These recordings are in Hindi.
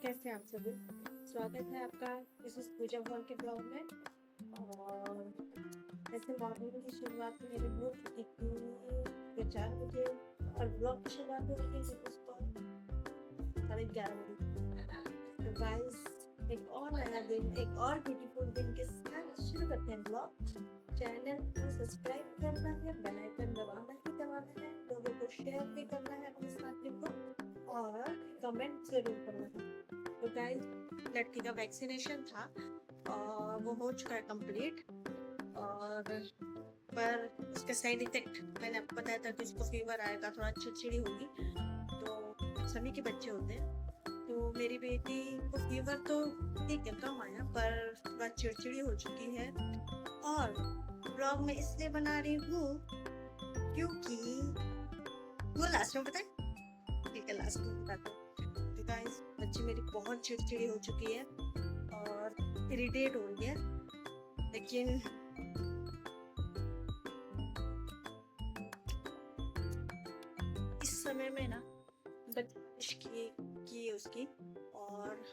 कैसे हैं आप सभी? स्वागत है आपका इस पूजा भवन के ब्लॉग में। और ऐसे मॉर्निंग की शुरुआत तो मेरी हो चुकी थी 4 बजे और ब्लॉग की शुरुआत हो रही थी उसको 11:30 बजे। तो गाइस, एक और नया दिन, एक और ब्यूटीफुल दिन के साथ शुरू करते हैं ब्लॉग। चैनल को सब्सक्राइब करना है, बेल आइकन दबाना ही दबाना है, लोगों को शेयर भी करना है अपने साथी को और कमेंट जरूर करना है। तो गाइस, लड़की का वैक्सीनेशन था और वो हो चुका है कंप्लीट। और पर उसका साइड इफेक्ट मैंने आपको बताया था कि उसको फीवर आएगा, थोड़ा चिड़चिड़ी होगी। तो सभी के बच्चे होते हैं, तो मेरी बेटी को फीवर तो ठीक है, कम आया, पर थोड़ा चिड़चिड़ी हो चुकी है। और ब्लॉग में इसलिए बना रही हूँ क्योंकि वो लास्ट में बताए, ठीक है लास्ट में बताते हैं। तो गाइस, बच्ची मेरी बहुत चिड़चिड़ी हो चुकी है और इरिटेट हो रही है, लेकिन इस समय में ना बर्दाश्त की उसकी, और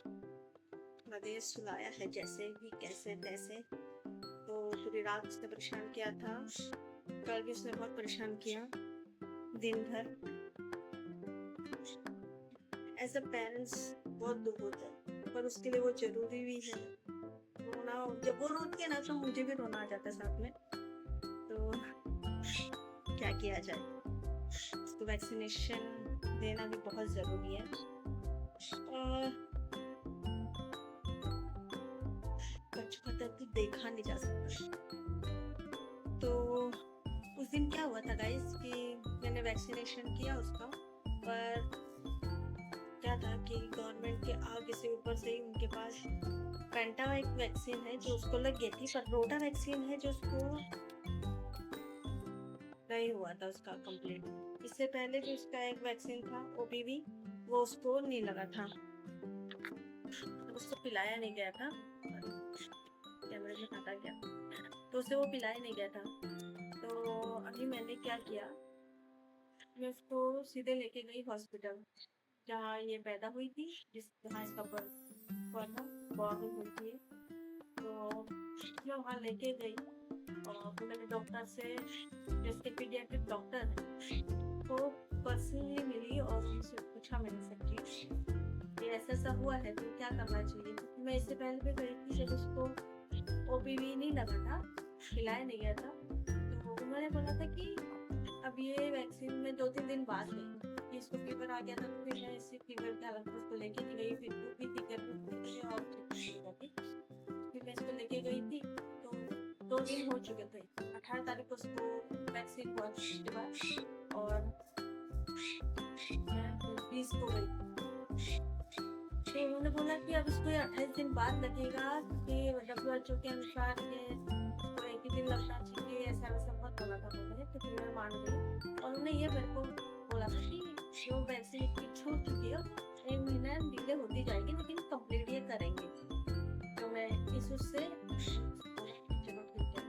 थोड़ा देर सुलाया है जैसे भी कैसे तैसे। तो पूरी रात उसने परेशान किया था, कल भी उसने बहुत परेशान किया दिन भर। एज अ पेरेंट्स बहुत दुख होता है, पर उसके लिए वो जरूरी भी है। रोना, जब वो रोती है ना तो मुझे भी रोना आ जाता है साथ में। तो क्या किया जाए, उसको वैक्सीनेशन देना भी बहुत ज़रूरी है। और बच्चों का दर्द देखा नहीं जा सकता। तो उस दिन क्या हुआ था गाइस कि मैंने वैक्सीनेशन किया उसका, पर क्या था कि गवर्नमेंट के आगे से ऊपर से ही उनके पास पेंटा एक वैक्सीन है जो उसको लग गई थी, पर रोटा वैक्सीन है जो उसको नहीं हुआ था उसका कंप्लीट। इससे पहले जो उसका एक वैक्सीन था ओपीवी, वो उसको नहीं लगा था, तो उसको पिलाया नहीं गया था। कैमरे में हटा गया, तो उसे वो पिलाया नहीं गया था। तो अभी मैंने क्या किया, मैं उसको सीधे लेके गई हॉस्पिटल जहाँ ये पैदा हुई थी, जहाँ इसका बर्थ हुआ था, बॉर्न हुई थी। तो मैं वहाँ लेके गई और फिर मैंने डॉक्टर से, जिसके पीडियाट्रिक डॉक्टर है, तो पर्सनली मिली और उनसे पूछा मैंने सब चीज, ये ऐसा हुआ है तो क्या करना चाहिए, क्योंकि मैं इससे पहले भी गई थी जब उसको ओपीवी नहीं लगा था, खिलाया नहीं गया था। तो उन्होंने बोला था कि अब ये वैक्सीन में 2-3 दिन बाद गई, इसको फीवर आ गया था, तो फिर मैं इसी फीवर के हालत में उसको लेके नहीं गई, फिर धूप भी थी, गर्मी थी और फिर मैं इसको लेके गई थी। तो 2 दिन हो चुके थे, 18 तारीख को उसको वैक्सीन हुआ उसके बाद, और मैं 20 को गई। तो उन्होंने बोला कि अब इसको 28 दिन बाद लगेगा, कि WHO के अनुसार ये इसको एक ही दिन लगना चाहिए, ऐसा वैसा बहुत बोला था उन्होंने। तो फिर मैं मान गई और उन्होंने ये मेरे को बोला था कि जो वैक्सीन की छूट चुकी है 1 महीना डिले होती जाएगी, लेकिन कंप्लीट ये करेंगे। तो मैं इस उससे चलो ठीक है,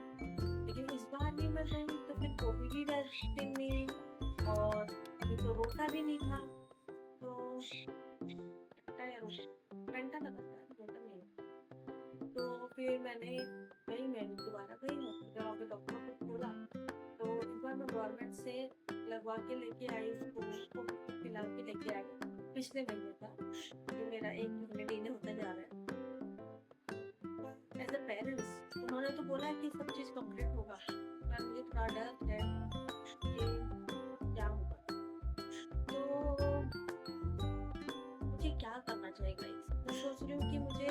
लेकिन इस बार भी मैं गई तो फिर कोविड भी वैक्सीन नहीं, और अभी तो रोटा भी नहीं था, तो पेंटा लगा था, रोटा नहीं। तो फिर मैं दोबारा गई हॉस्पिटल, वहाँ पे डॉक्टर को बोला, तो एक बार मैं गवर्नमेंट से लगवा के लेके आई उसको पिला के लेके आई, पिछले महीने था, कि मेरा 1 महीने डिले होता जा रहा है। एज अ पेरेंट्स उन्होंने तो बोला कि सब चीज़ कंप्लीट होगा, पर मुझे थोड़ा डर है कि क्या होगा। तो मुझे क्या करना चाहिए गाइस, मैं सोच रही हूँ कि मुझे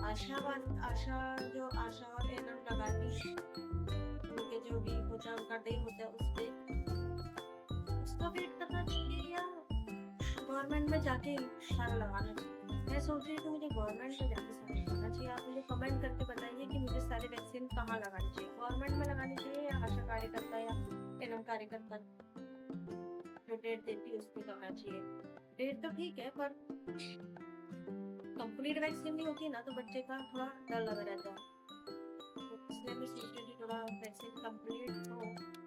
आशा और एनम लगानी, उनके जो भी होता है उनका डे होता है उस पे उसका वेट करना चाहिए, या गवर्नमेंट में जाके सारा लगाना चाहिए। मैं सोच रही हूँ कि मुझे गवर्नमेंट में जाके सारा लगाना चाहिए। आप मुझे कमेंट करके बताइए कि मुझे सारे वैक्सीन कहाँ लगानी चाहिए, गवर्नमेंट में लगानी चाहिए या आशा कार्यकर्ता या एनएम कार्यकर्ता जो डेट देती है उस पर करना चाहिए। डेट तो ठीक है, पर कंप्लीट वैक्सीन नहीं होती ना, तो बच्चे का थोड़ा डर लगा रहता है। तो इसलिए मैं सोच रही थी थोड़ा वैक्सीन कंप्लीट हो,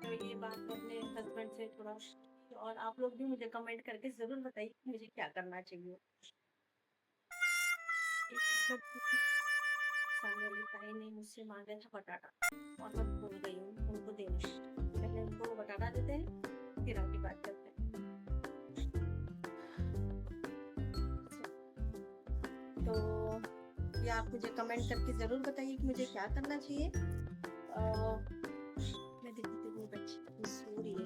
तो ये बात मैं अपने हस्बैंड से थोड़ा, और आप लोग भी मुझे कमेंट करके ज़रूर बताइए कि मुझे क्या करना चाहिए। सामने वाली ताई ने मुझसे मांगा था बटाटा और मैं भूल गई हूँ उनको देना। पहले उनको बटाटा देते हैं फिर आगे बात करते हैं। तो ये आप मुझे कमेंट करके ज़रूर बताइए कि मुझे क्या करना चाहिए। मैं देखती हूँ बच्ची सो रही है,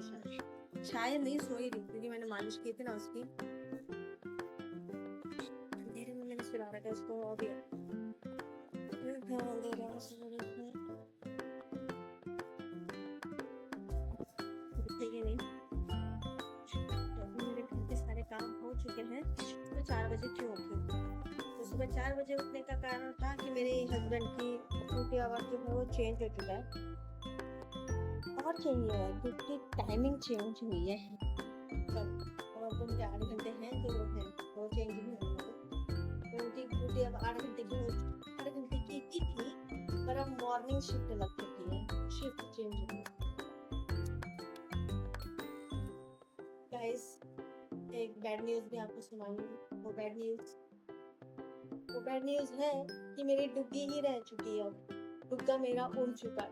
शायद नहीं सोई रही क्योंकि मैंने मालिश की थी ना उसकी। अंधेरे में मैंने सुला रखा उसको अभी उठेगी नहीं। तो मेरे घर के सारे काम हो चुके हैं तो 4 बजे क्यों उठी। तो सुबह 4 बजे उठने का कारण था कि मेरे हस्बैंड की ड्यूटी आवर जो है वो चेंज हो चुका है और चाहिए है क्योंकि टाइमिंग चेंज हुई है। और उनके 8 घंटे हैं जो है वो चेंज नहीं हुए। तो उनकी ड्यूटी अब 8 घंटे की थी पर अब मॉर्निंग शिफ्ट लग चुकी है, शिफ्ट चेंज हो गई। गाइस एक बैड न्यूज़ भी आपको सुनाऊंगी। वो बैड न्यूज़ है कि मेरी डुग्गी ही रह चुकी है। अब डुग्गा मेरा उड़ चुका है।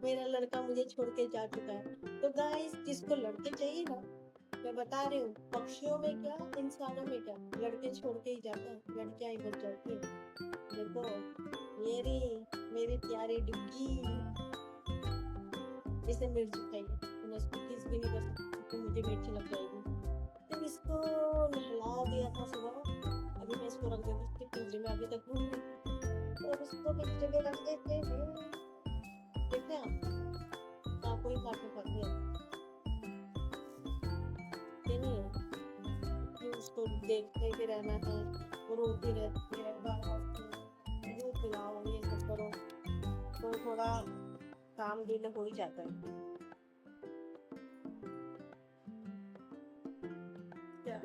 मेरा लड़का मुझे छोड़ के जा चुका है। तो गाइस जिसको लड़के चाहिए ना, मैं बता रही हूँ पक्षियों में क्या इंसानों में क्या, लड़के छोड़ के ही जाते हैं, लड़कियां ही बच जाती है। देखो मेरी प्यारी डुग्गी, इसे मिर्ची चाहिए तो मैं इसको किस भी नहीं कर सकती क्योंकि मुझे मिर्ची लग जाएगी। तो इसको नहला दिया था सुबह, अभी मैं इसको रख देती थी पिंजरे में, अभी तक घूम रही और उसको पिंजरे में रख देते हैं। देखते हैं आपको ही काटने पड़ती है ये नहीं है कि उसको देखते भी रहना है, वो रोती रहती है बार-बार दूध पिलाओ ये सब करो, तो थोड़ा काम डिले हो ही जाता है। क्या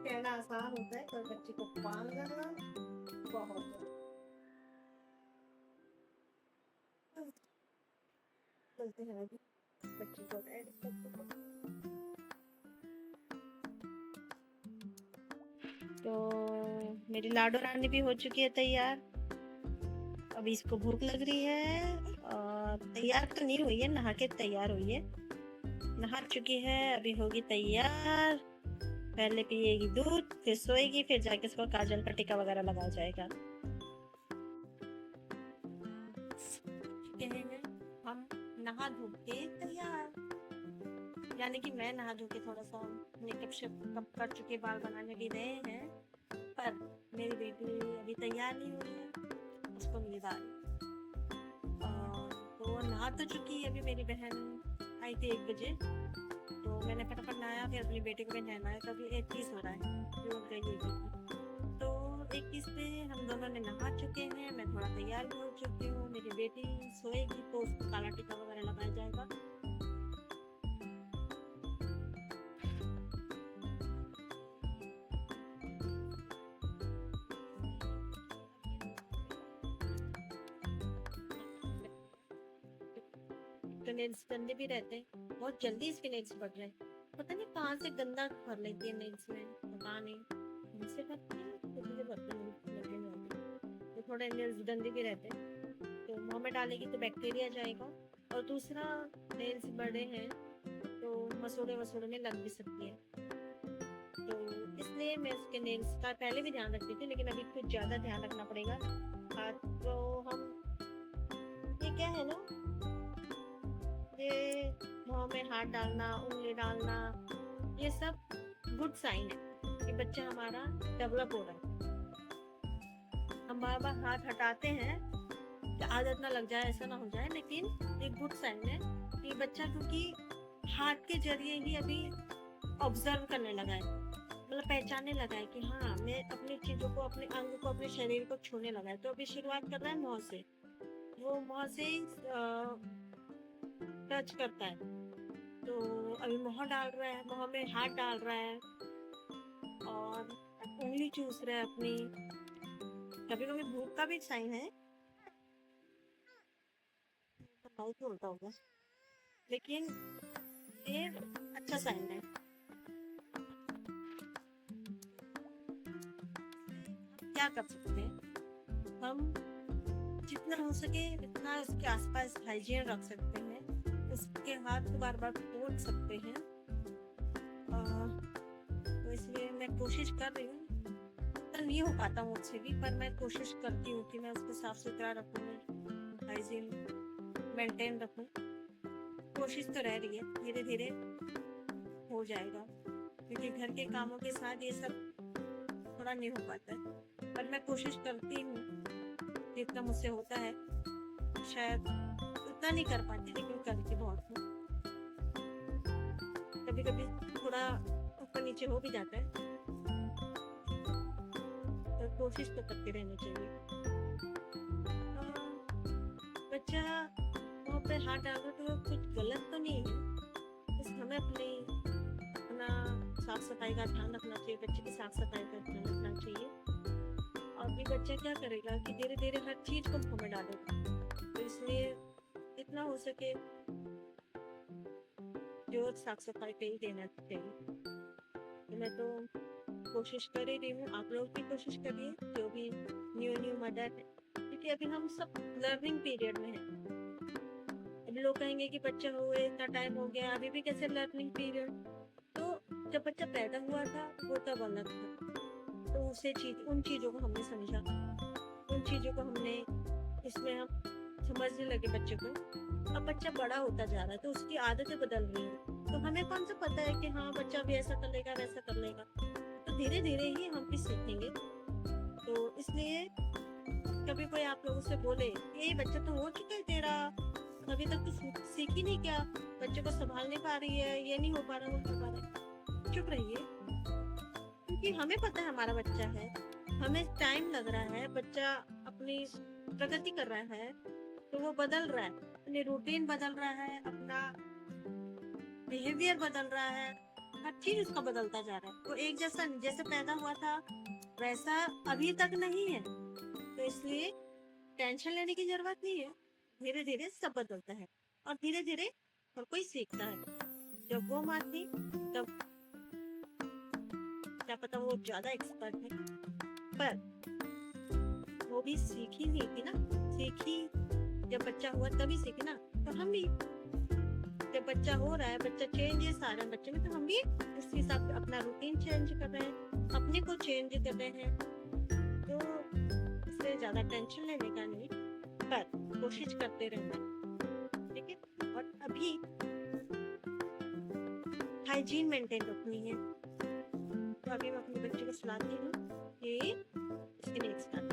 कहना आसान होता है पर बच्चे को पालना बहुत चलते हैं अभी बच्चे को ऐड करते। तो मेरी लाडो रानी भी हो चुकी है तैयार। अभी इसको भूख लग रही है और तैयार तो नहीं हुई है, नहा के तैयार हुई है, नहा चुकी है, अभी होगी तैयार। पहले पिएगी दूध फिर सोएगी फिर जाके इसको काजल का टीका वगैरह लगाया जाएगा। हम नहा धो के तैयार, यानी कि मैं नहा धो के थोड़ा सा मेकअप शेकअप कर चुके, बाल बनाने भी रहे हैं, पर मेरी बेटी अभी तैयार नहीं हुई है, उसको नींद आ रही। तो वो नहा तो चुकी है, अभी मेरी बहन आई थी 1 बजे तो मैंने फटाफट नहाया, फिर अपनी बेटी को भी नहलाया। तो अभी 21 हो रहा है जो गई है, तो 21 पे हम दोनों ने नहा चुके हैं, मैं थोड़ा तैयार भी हो चुकी हूँ। मेरी बेटी सोएगी तो उसको काला टीका वगैरह लगाया जाएगा। तो नेल्स गंदे भी रहते हैं, बहुत जल्दी इसके नेल्स बढ़ रहे हैं, पता नहीं कहाँ से गंदा भर लेती है नेल्स में, पता नहीं इनसे भरती है तो मुझे बर्तन लगे नहीं होते। तो थोड़े नेल्स गंदे भी रहते हैं, तो मुँह में डालेगी तो बैक्टीरिया जाएगा, और दूसरा नेल्स बड़े हैं तो मसूड़े वसूड़े में लग भी सकती है। तो इसलिए मैं उसके नेल्स का पहले भी ध्यान रखती थी, लेकिन अभी कुछ ज़्यादा ध्यान रखना पड़ेगा। तो हम ये क्या है ना, ये मुँह में हाथ डालना, उंगली डालना, ये सब गुड साइन है कि बच्चा हमारा डेवलप हो रहा है। हम बार बार हाथ हटाते हैं कि आदत ना लग जाए, ऐसा ना हो जाए, लेकिन एक गुड साइन है कि बच्चा क्योंकि हाथ के जरिए ही अभी ऑब्जर्व करने लगा है, मतलब पहचानने लगा है कि हाँ मैं अपनी चीज़ों को, अपने अंग को, अपने शरीर को छूने लगा है। तो अभी शुरुआत कर रहा है मुँह से, वो मुँह से टच करता है, तो अभी मुँह डाल रहा है, मुँह में हाथ डाल रहा है और उंगली चूस रहा है अपनी। कभी कभी भूख का भी साइन है, तो होता होगा, लेकिन ये अच्छा साइन है। क्या कर सकते हैं, हम जितना हो सके इतना उसके आसपास हाइजीन रख सकते हैं, उसके हाथ को बार बार पोंछ सकते हैं। तो इसलिए मैं कोशिश कर रही हूँ, पर नहीं हो पाता मुझसे भी, पर मैं कोशिश करती हूँ कि मैं उसको साफ सुथरा रखूँ, हाइजीन मेंटेन रखूँ। कोशिश तो रह रही है, धीरे धीरे हो जाएगा, क्योंकि घर के कामों के साथ ये सब थोड़ा नहीं हो पाता है, पर मैं कोशिश करती हूँ जितना मुझसे होता है। शायद उतना नहीं कर पाती, लेकिन करती बहुत हूँ। कभी कभी थोड़ा ऊपर नीचे हो भी जाता है, तो कोशिश तो करती रहनी चाहिए। बच्चा वहाँ पे हाथ डाल रहा तो कुछ गलत तो नहीं है, बस हमें अपना साफ सफाई का ध्यान रखना चाहिए, बच्चे की साफ सफाई का ध्यान रखना चाहिए। और भी बच्चा क्या करेगा कि धीरे धीरे हर चीज़ को मुँह में डालेगा, तो इसलिए जितना हो सके जो साफ सफाई पे ही देना चाहिए। तो मैं तो कोशिश कर ही रही हूँ, आप लोग भी कोशिश करिए, जो भी न्यू मदर है, क्योंकि अभी हम सब लर्निंग पीरियड में हैं। अभी लोग कहेंगे कि बच्चा हुए इतना टाइम हो गया, अभी भी कैसे लर्निंग पीरियड। तो जब बच्चा पैदा हुआ था वो तब अलग था, तो उन चीज़ों को हमने समझा, उन चीज़ों को हमने इसमें हम समझने लगे बच्चे को। अब बच्चा बड़ा होता जा रहा है तो उसकी आदतें बदल रही हैं, तो हमें कौन सा पता है कि हाँ बच्चा भी ऐसा कर लेगा वैसा कर लेगा, तो धीरे धीरे ही हम भी सीखेंगे। तो इसलिए कभी कोई आप लोगों से बोले ये बच्चा तो हो चुका है तेरा, अभी तक तो सीख ही नहीं, क्या बच्चे को संभाल नहीं पा रही है, ये नहीं हो पा रहा, वो हो पा रहा है। चुप रहिए, क्योंकि हमें पता है हमारा बच्चा है, हमें टाइम लग रहा है, बच्चा अपनी प्रगति कर रहा है, तो वो बदल रहा है, अपनी रूटीन बदल रहा है, अपना बिहेवियर बदल रहा है, हर चीज उसका बदलता जा रहा है। वो एक जैसा जैसे पैदा हुआ था वैसा अभी तक नहीं है, तो इसलिए टेंशन लेने की जरूरत नहीं है। धीरे धीरे सब बदलता है और धीरे धीरे हर कोई सीखता है। जब वो माँ थी तब क्या पता वो ज्यादा एक्सपर्ट है, पर वो भी सीखी नहीं थी ना, सीखी जब बच्चा हुआ तभी सीखी ना। तो हम भी जब बच्चा हो रहा है, बच्चा चेंजेस आ रहे हैं बच्चे में, तो हम भी उस हिसाब से अपना रूटीन चेंज कर रहे हैं, अपने को चेंज कर रहे हैं। तो इससे ज्यादा टेंशन लेने का नहीं, पर कोशिश करते रहना, ठीक है। और अभी हाइजीन मेंटेन रखनी है, तो अभी मैं अपने बच्चे को सुलाती हूँ कि इसके नेक्स्ट टाइम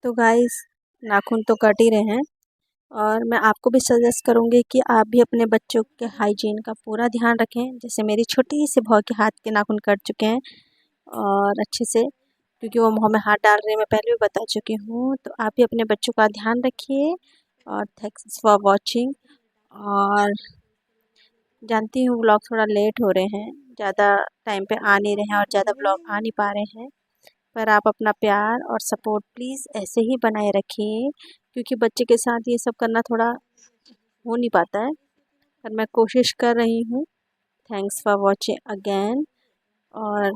तो गाइस नाखून तो कट ही रहे हैं, और मैं आपको भी सजेस्ट करूँगी कि आप भी अपने बच्चों के हाइजीन का पूरा ध्यान रखें। जैसे मेरी छोटी सी बहू के हाथ के नाखून कट चुके हैं और अच्छे से, क्योंकि वो मुँह में हाथ डाल रहे हैं, मैं पहले भी बता चुकी हूँ। तो आप भी अपने बच्चों का ध्यान रखिए, और थैंक्स फॉर वॉचिंग। और जानती हूँ व्लॉग थोड़ा लेट हो रहे हैं, ज़्यादा टाइम पे आ नहीं रहे हैं और ज़्यादा व्लॉग आ नहीं पा रहे हैं, पर आप अपना प्यार और सपोर्ट प्लीज़ ऐसे ही बनाए रखिए, क्योंकि बच्चे के साथ ये सब करना थोड़ा हो नहीं पाता है, पर मैं कोशिश कर रही हूँ। Thanks for watching again. और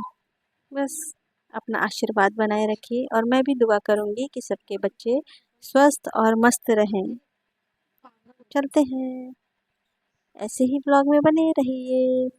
बस अपना आशीर्वाद बनाए रखिए, और मैं भी दुआ करूँगी कि सबके बच्चे स्वस्थ और मस्त रहें। चलते हैं, ऐसे ही ब्लॉग में बने रहिए।